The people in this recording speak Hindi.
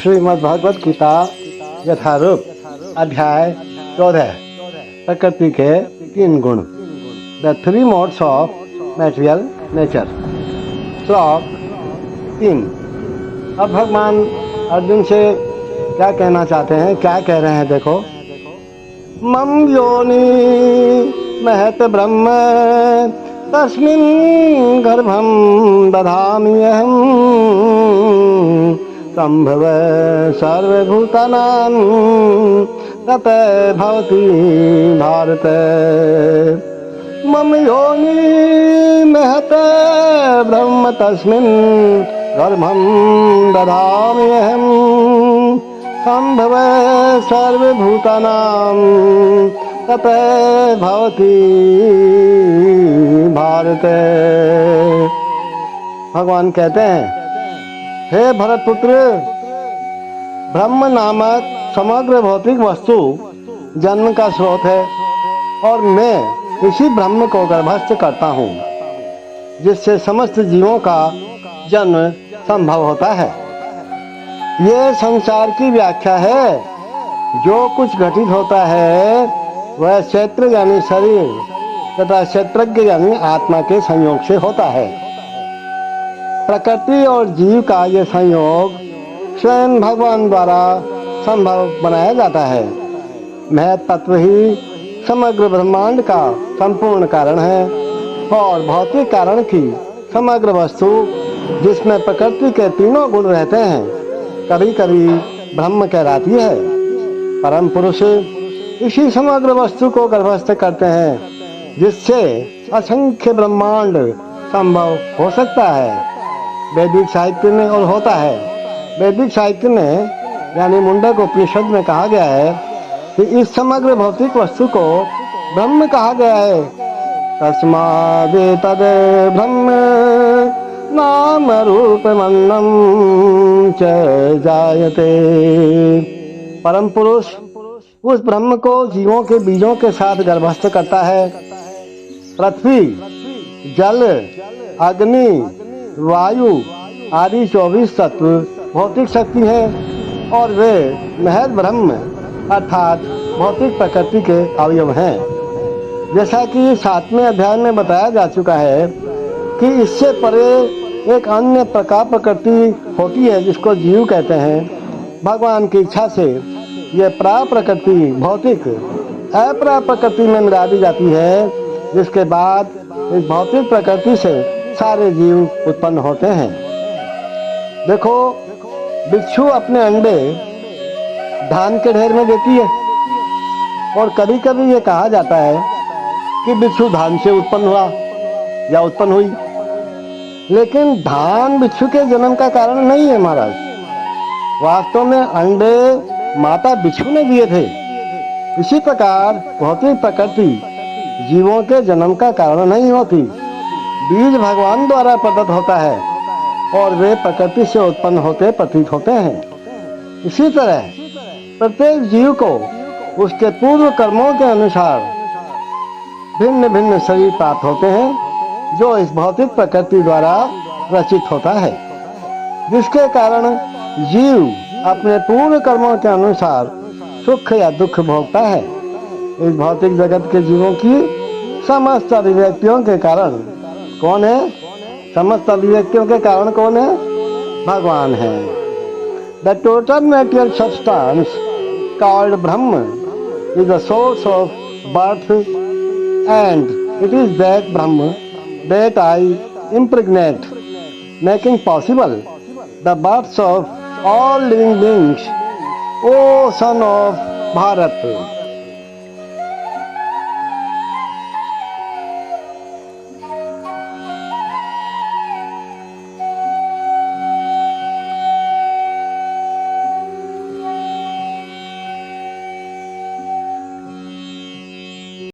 श्रीमद् भगवत गीता यथारूप अध्याय 14 प्रकृति के 3 गुण the 3 modes of material nature. श्लोक 3। अब भगवान अर्जुन से क्या कहना चाहते हैं, क्या कह रहे हैं, देखो। मम योनि महत ब्रह्म तस्मिन् गर्भं दधामि अहम् संभव सर्वभूतानां ततः भवति भारत। मम योनि महत ब्रह्म तस्मिन् गर्भं दधामि अहम् संभव सर्वभूतानां ततः भवति भारत। भगवान कहते हैं, हे भरतपुत्र, ब्रह्म नामक समग्र भौतिक वस्तु जन्म का स्रोत है और मैं इसी ब्रह्म को गर्भस्थ करता हूँ, जिससे समस्त जीवों का जन्म संभव होता है। ये संसार की व्याख्या है। जो कुछ घटित होता है वह क्षेत्र यानी शरीर तथा क्षेत्रज्ञ यानी आत्मा के संयोग से होता है। प्रकृति और जीव का ये संयोग स्वयं भगवान द्वारा संभव बनाया जाता है। महत् तत्व ही समग्र ब्रह्मांड का संपूर्ण कारण है और भौतिक कारण की समग्र वस्तु, जिसमें प्रकृति के तीनों गुण रहते हैं, कभी कभी ब्रह्म कहलाती है। परम पुरुष इसी समग्र वस्तु को गर्भस्थ करते हैं, जिससे असंख्य ब्रह्मांड संभव हो सकता है। वैदिक साहित्य में और होता है। वैदिक साहित्य में यानी मुंडक उपनिषद में कहा गया है कि इस समग्र भौतिक वस्तु को ब्रह्म कहा गया है। तस्मादेतद् ब्रह्म नाम रूपमन्नं च जायते। परम पुरुष उस ब्रह्म को जीवों के बीजों के साथ गर्भस्थ करता है। पृथ्वी, जल, अग्नि, वायु आदि 24 तत्व भौतिक शक्ति है और वे महद ब्रह्म अर्थात भौतिक प्रकृति के अवयव हैं। जैसा कि 7वें अध्याय में बताया जा चुका है कि इससे परे एक अन्य प्रकार प्रकृति होती है, जिसको जीव कहते हैं। भगवान की इच्छा से यह प्रा प्रकृति भौतिक अपरा प्रकृति में मिला दी जाती है, जिसके बाद इस भौतिक प्रकृति से सारे जीव उत्पन्न होते हैं। देखो, बिच्छू अपने अंडे धान के ढेर में देती है और कभी कभी ये कहा जाता है कि बिच्छू धान से उत्पन्न हुआ या उत्पन्न हुई, लेकिन धान बिच्छू के जन्म का कारण नहीं है महाराज। वास्तव में अंडे माता बिच्छू ने दिए थे। इसी प्रकार भौतिक प्रकृति जीवों के जन्म का कारण नहीं होती। बीज भगवान द्वारा प्रदत्त होता है और वे प्रकृति से उत्पन्न होते प्रतीत होते हैं। इसी तरह प्रत्येक जीव को उसके पूर्व कर्मों के अनुसार भिन्न भिन्न शरीर प्राप्त होते हैं, जो इस भौतिक प्रकृति द्वारा रचित होता है, जिसके कारण जीव अपने पूर्व कर्मों के अनुसार सुख या दुख भोगता है। इस भौतिक जगत के जीवों की समस्त अभिव्यक्तियों के कारण कौन है? समस्त अभिव्यक्तियों के कारण कौन है? भगवान है। The total material substance called Brahma is the source of birth and it is that Brahma that I impregnate, making possible the births of all living beings. O son of Bharat!